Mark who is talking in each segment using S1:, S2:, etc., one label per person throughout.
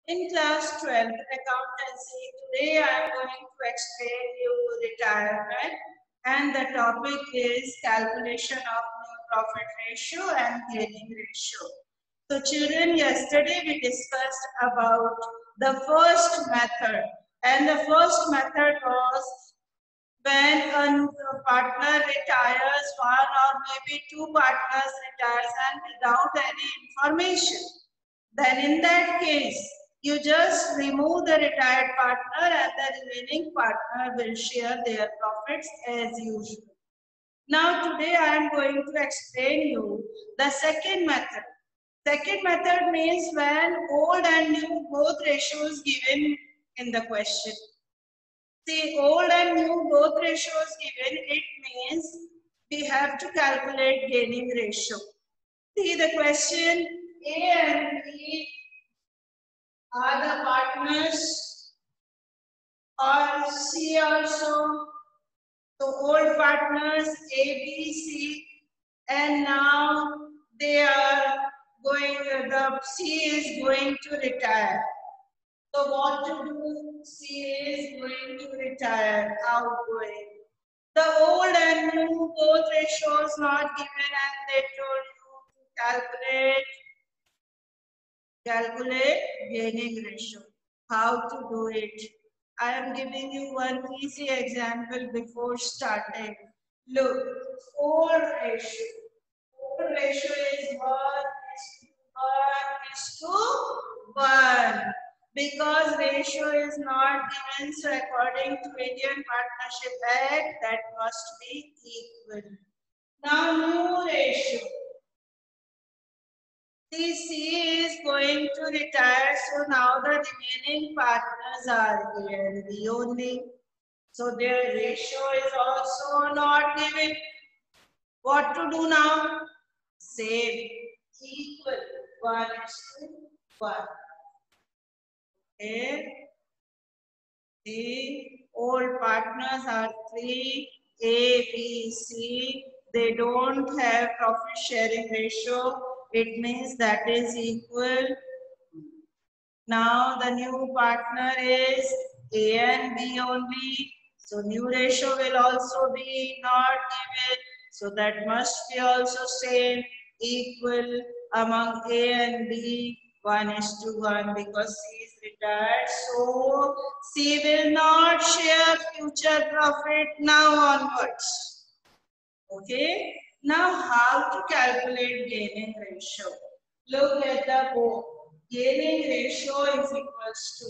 S1: In class 12 accountancy, today I am going to explain you retirement, and the topic is calculation of new profit ratio and gaining ratio. So children, yesterday we discussed about the first method, and the first method was when a partner retires, one or maybe two partners retires and without any information. Then in that case, you just remove the retired partner and the remaining partner will share their profits as usual. Now today I am going to explain you the second method. Second method means when old and new both ratios given in the question. See, old and new both ratios given, it means we have to calculate gaining ratio. See the question, A and B are the partners, or C also. So old partners A, B, C, and now they are going, the C is going to retire. So what to do? C is going to retire, outgoing. The old and new both ratios not given, and they told you to calculate gaining ratio. How to do it? I am giving you one easy example before starting. Look, old ratio. Old ratio is 1:1:1. Because ratio is not given, so according to Indian Partnership Act, that must be equal. Now, new ratio. C is going to retire, so now the remaining partners are A and B only. So their ratio is also not given. What to do now? Same, equal, 1:1. Okay. The old partners are 3, A, B, C. They don't have profit sharing ratio. It means that is equal. Now the new partner is A and B only. So new ratio will also be not given. So that must be also same, equal among A and B, 1:1 because C is retired. So C will not share future profit now onwards. Okay. Now how to calculate gaining ratio? Look at the book. Gaining ratio is equals to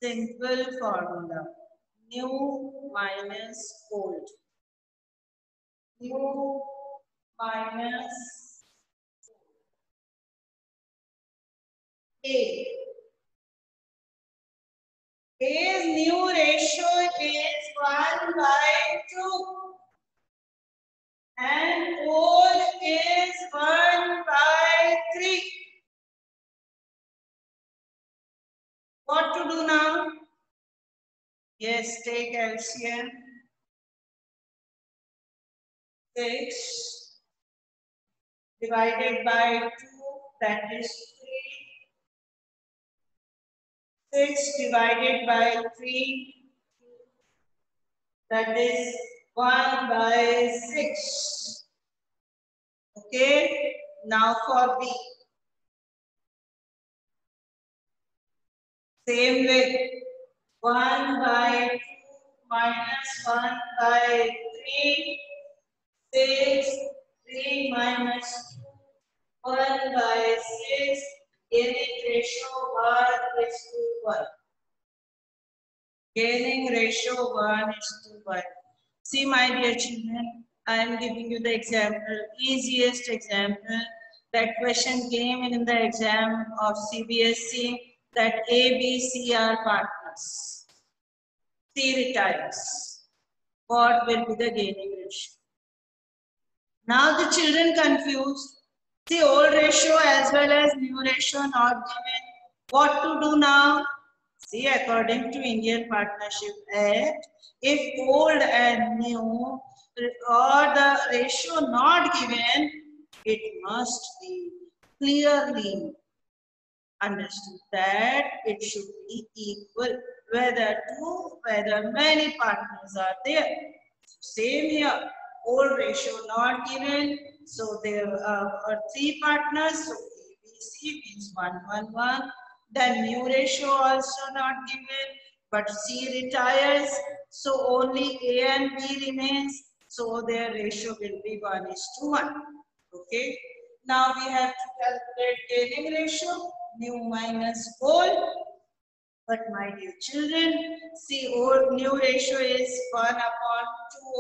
S1: simple formula. New minus old. New minus A. A's new ratio is 1/2. And old is 1/3. What to do now? Yes, take LCM. 6 divided by 2, that is 3. 6 divided by 3, that is 1/6. Okay, now for B. Same way, 1/2 minus 1/3, 6, 3 minus 2, 1/6, gaining ratio 1:1. Gaining ratio 1:1. See, my dear children, I am giving you the example, easiest example. That question came in the exam of CBSE, that A, B, C are partners. C retires. What will be the gaining ratio? Now the children confused. See, old ratio as well as new ratio not given. What to do now? See, according to Indian Partnership Act, if old and new or the ratio not given, it must be clearly understood that it should be equal, whether many partners are there. Same here, old ratio not given, so there are 3 partners, so ABC means 1, 1, 1. Then new ratio also not given, but C retires, so only A and B remains, so their ratio will be 1:1. Okay. Now we have to calculate gaining ratio, new minus old. But my dear children, see, old new ratio is 1/2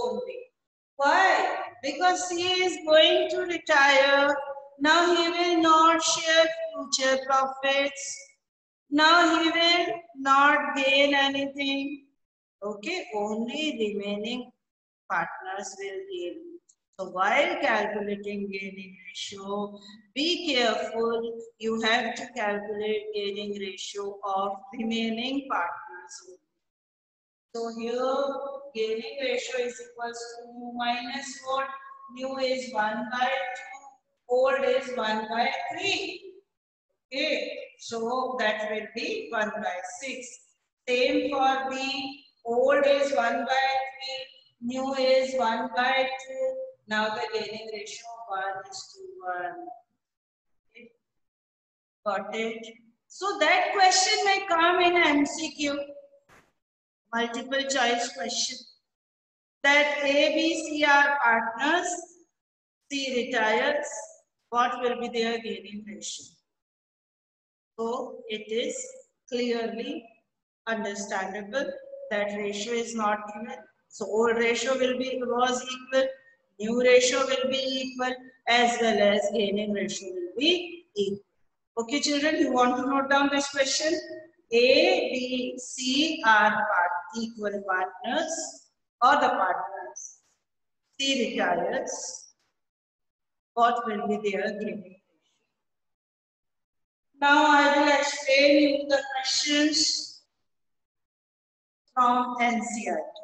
S1: only. Why? Because he is going to retire. Now he will not share future profits. Now he will not gain anything. Okay, only remaining partners will gain. So while calculating gaining ratio, be careful. You have to calculate gaining ratio of remaining partners. So here gaining ratio is equals to minus what? New is 1/2, old is 1/3. Okay, so that will be 1/6. Same for B, old is 1/3, new is 1/2. Now the gaining ratio 1:1. Okay. Got it? So that question may come in MCQ, multiple choice question. That A, B, C are partners, C retires, what will be their gaining ratio? So it is clearly understandable that ratio is not given. So old ratio was equal, new ratio will be equal, as well as gaining ratio will be equal. Okay, children, you want to note down this question? A, B, C are equal partners or the partners. C retires. What will be their gaining ratio? Now I will explain you the questions from NCERT.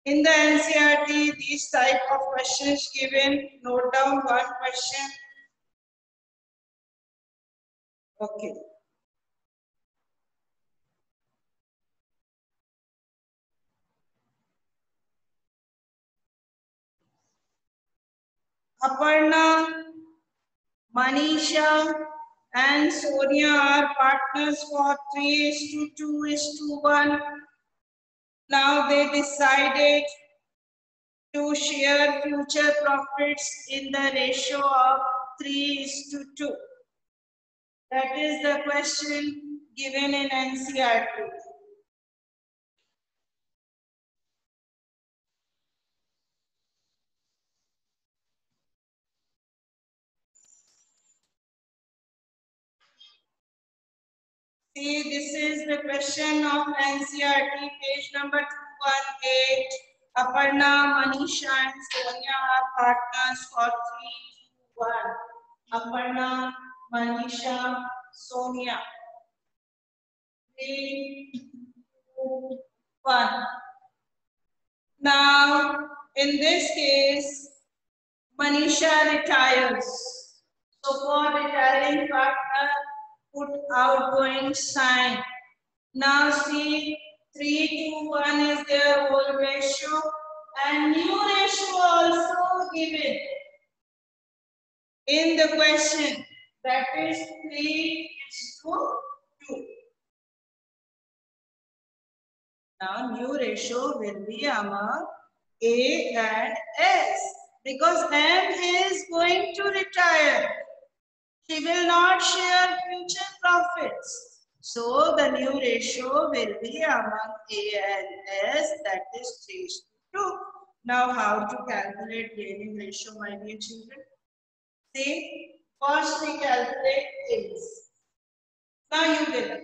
S1: In the NCERT, these type of questions given. Note down one question. Okay. Aparna, Manisha, and Sonia are partners for 3:2:1. Now they decided to share future profits in the ratio of 3:2. That is the question given in NCERT. See, this is the question of NCERT, page number 218. Aparna, Manisha, and Sonia are partners for 3:1. Aparna, Manisha, Sonia. 3:1. Now, in this case, Manisha retires. So for retiring partner, put outgoing sign. Now see, 3:1 is their old ratio and new ratio also given in the question. That is 3:2. Now new ratio will be among A and S because M is going to retire. She will not share future profits. So the new ratio will be among A and S, that is 3:2. Now how to calculate gaining ratio, my dear children? See, first we calculate A's. Now you will.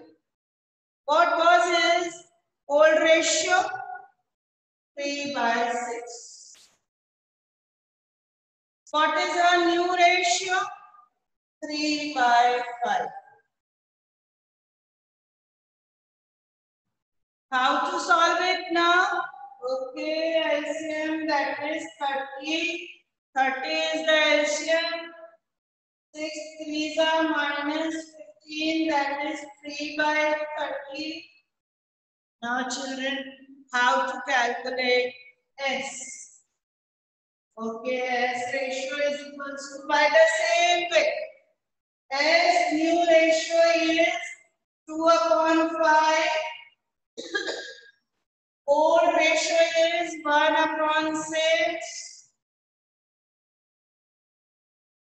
S1: What was his old ratio? 3/6. What is our new ratio? 3/5. How to solve it now? Okay, LCM, that is 30. 30 is the LCM. 6 3s are minus that is 3 by 30. Now children, how to calculate S? Okay, S ratio is equals to by the same way. S new ratio is 2/5. Old ratio is 1/6.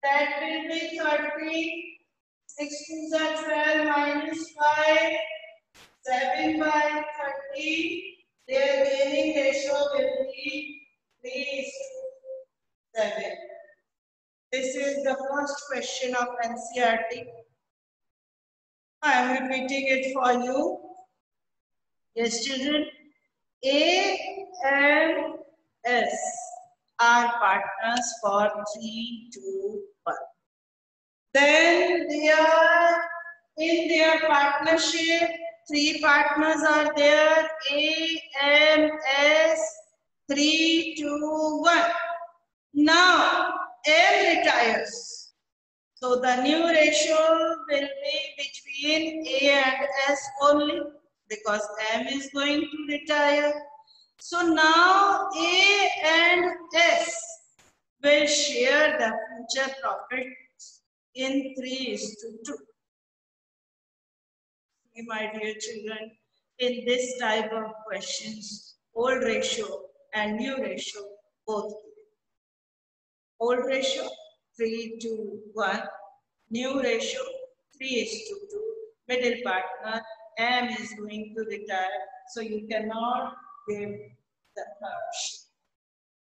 S1: That will be 30. 6 2s are 12 minus 5. 7 by 30. Their gaining ratio will be 3:7. This is the first question of NCERT. I am repeating it for you. Yes, children. A and S are partners for 3, 2, 1. Then they are in their partnership. 3 partners are there. A, M, S, 3, 2, 1. Now M retires. So the new ratio will be between A and S only because M is going to retire. So now A and S will share the future profits in 3:2. My dear children, in this type of questions, old ratio and new ratio both given. Old ratio 3:1, new ratio 3:2. Middle partner M is going to retire, so you cannot give the ratio.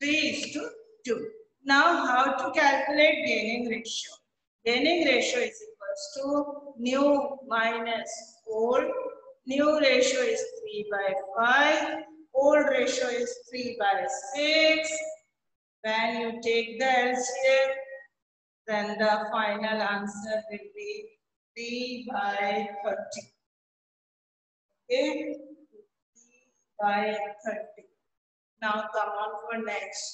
S1: 3:2. Now, how to calculate gaining ratio? Gaining ratio is equals to new minus old. New ratio is 3/5. Old ratio is 3/6. When you take the LCM, then the final answer will be 3/30. Okay? 3/30. Now come on for next.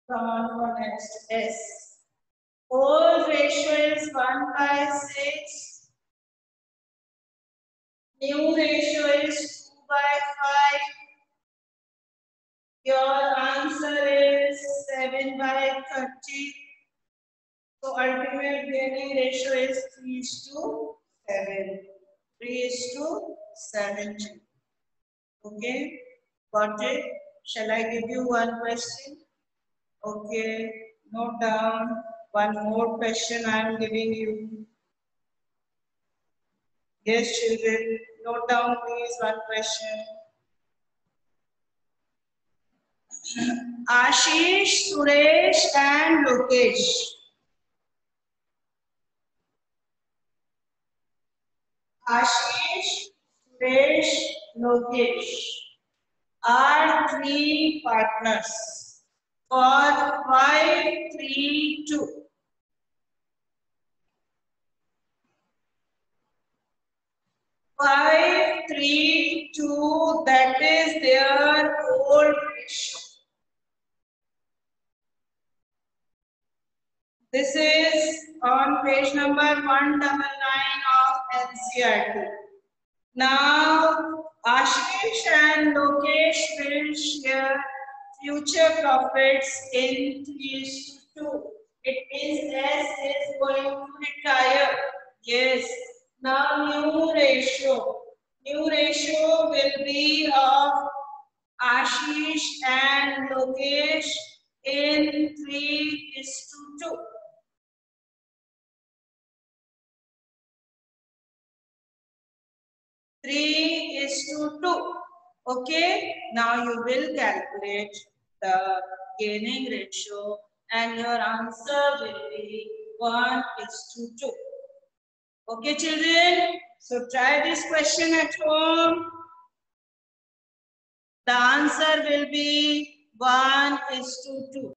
S1: Come on for next. S. Old ratio is 1/6. New ratio is 2/5. Your answer is 7/30. So ultimate gaining ratio is 3:7. 3:7. Okay, got it? Shall I give you one question? Okay, note down. One more question I am giving you. Yes, children, note down please one question. Ashish, Suresh and Lokesh. Ashish, Suresh, Lokesh are 3 partners for 5:3:2. 5:3:2, that is their old ratio. This is on page number 199 of NCERT. Now, Ashish and Lokesh will share future profits in 3:2. It means S is going to retire. Yes. Now, new ratio. New ratio will be of Ashish and Lokesh in 3:2. 3:2. Okay, now you will calculate the gaining ratio and your answer will be 1:2. Okay, children, so try this question at home. The answer will be 1:2.